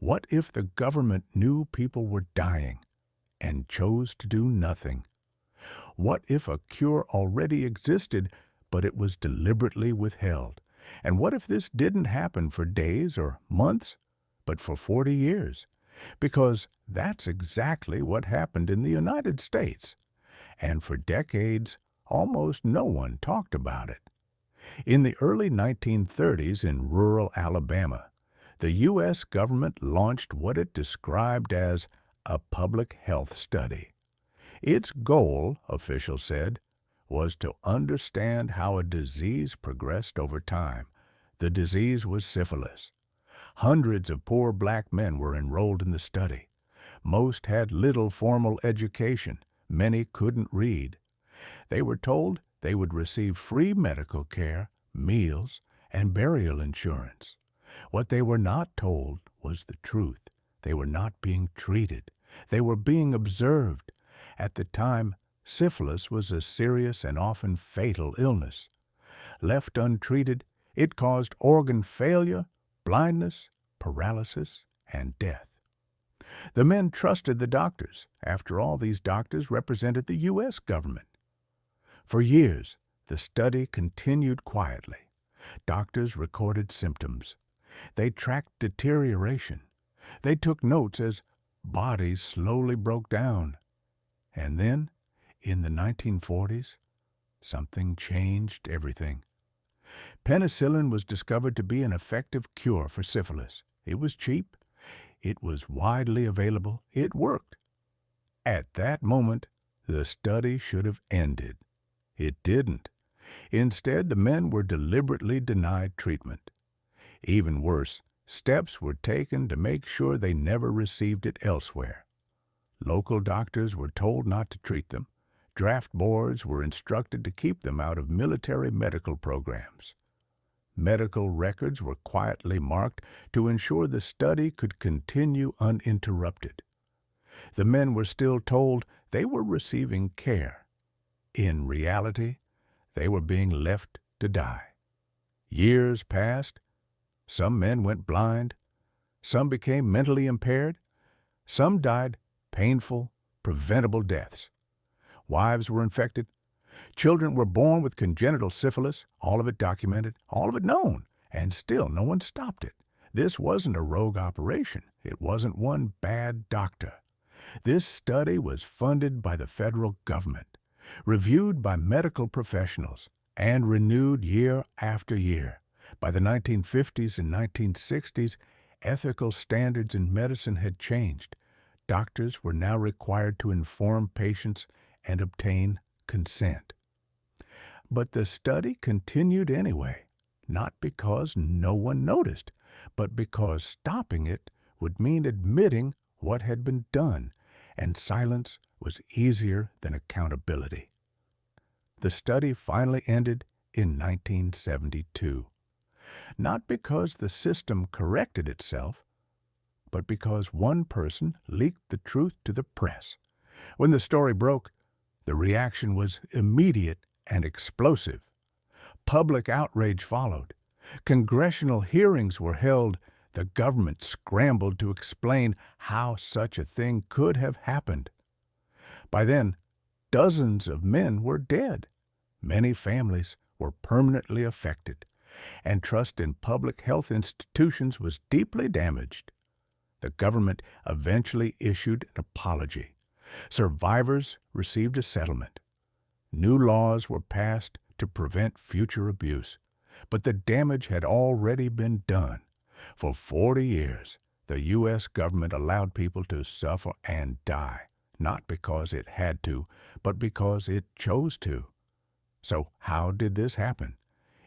What if the government knew people were dying and chose to do nothing? What if a cure already existed, but it was deliberately withheld? And what if this didn't happen for days or months, but for 40 years? Because that's exactly what happened in the United States. And for decades, almost no one talked about it. In the early 1930s in rural Alabama, the U.S. government launched what it described as a public health study. Its goal, officials said, was to understand how a disease progressed over time. The disease was syphilis. Hundreds of poor black men were enrolled in the study. Most had little formal education. Many couldn't read. They were told they would receive free medical care, meals, and burial insurance. What they were not told was the truth. They were not being treated. They were being observed. At the time, syphilis was a serious and often fatal illness. Left untreated, it caused organ failure, blindness, paralysis, and death. The men trusted the doctors. After all, these doctors represented the U.S. government. For years, the study continued quietly. Doctors recorded symptoms. They tracked deterioration. They took notes as bodies slowly broke down. And then, in the 1940s, something changed everything. Penicillin was discovered to be an effective cure for syphilis. It was cheap. It was widely available. It worked. At that moment, the study should have ended. It didn't. Instead, the men were deliberately denied treatment. Even worse, steps were taken to make sure they never received it elsewhere. Local doctors were told not to treat them. Draft boards were instructed to keep them out of military medical programs. Medical records were quietly marked to ensure the study could continue uninterrupted. The men were still told they were receiving care. In reality, they were being left to die. Years passed. Some men went blind. Some became mentally impaired. Some died painful, preventable deaths. Wives were infected. Children were born with congenital syphilis, all of it documented, all of it known, and still no one stopped it. This wasn't a rogue operation. It wasn't one bad doctor. This study was funded by the federal government, reviewed by medical professionals, and renewed year after year. By the 1950s and 1960s, ethical standards in medicine had changed. Doctors were now required to inform patients and obtain consent. But the study continued anyway, not because no one noticed, but because stopping it would mean admitting what had been done, and silence was easier than accountability. The study finally ended in 1972. Not because the system corrected itself, but because one person leaked the truth to the press. When the story broke, the reaction was immediate and explosive. Public outrage followed. Congressional hearings were held. The government scrambled to explain how such a thing could have happened. By then, dozens of men were dead. Many families were permanently affected, and trust in public health institutions was deeply damaged. The government eventually issued an apology. Survivors received a settlement. New laws were passed to prevent future abuse, but the damage had already been done. For 40 years, the U.S. government allowed people to suffer and die, not because it had to, but because it chose to. So how did this happen?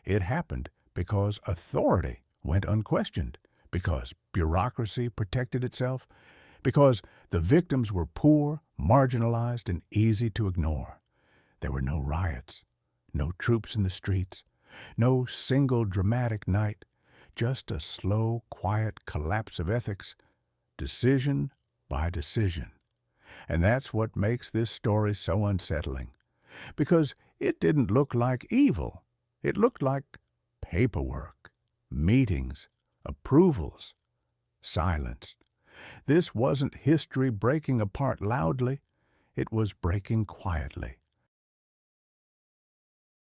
It happened because authority went unquestioned, because bureaucracy protected itself, because the victims were poor, marginalized, and easy to ignore. There were no riots, no troops in the streets, no single dramatic night, just a slow, quiet collapse of ethics, decision by decision. And that's what makes this story so unsettling, because it didn't look like evil. It looked like paperwork, meetings, approvals, silenced This wasn't history breaking apart loudly. It was breaking quietly,